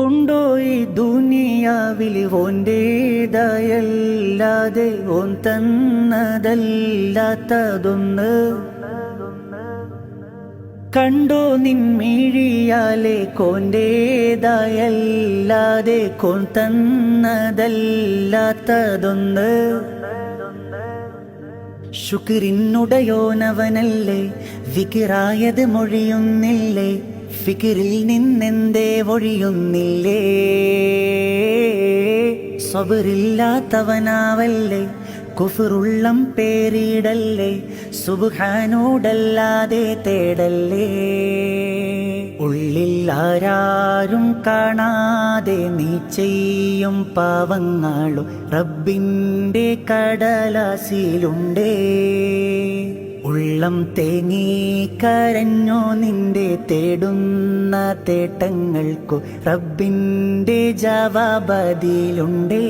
ഉണ്ടോ ഈ ദുനിയാവിൽ ഓൻ്റേതായല്ലാതെ ഓൻ തന്നതല്ലാത്തതൊന്ന്? കണ്ടോ നിൻമിഴിയാലെ കോൻ്റേതായല്ലാതെ കോൻ തന്നതല്ലാത്തതൊന്ന്? ശുക്രിനുടയോനവനല്ലേ, വിക്റായത് മൊഴിയുന്നില്ലേ? ഫിക്റിൽ നിന്നെന്തേ ഒഴിയുന്നില്ലേ? സബറില്ലാത്തവനാവല്ലേ, കുഫറുള്ളം പേരിടല്ലേ, സുബ്ഹാനോടല്ലാതെ തേടല്ലേ. ഉള്ളിൽ ആരാരും കാണാതെ നീ ചെയ്യും പാവങ്ങളും റബ്ബിൻ്റെ കടലാസിലുണ്ടേ. ഉള്ളം തേങ്ങി കരഞ്ഞോ നിന്റെ തേടുന്ന തേട്ടങ്ങൾക്കു റബ്ബിൻ്റെ ജവാബതിലുണ്ടേ.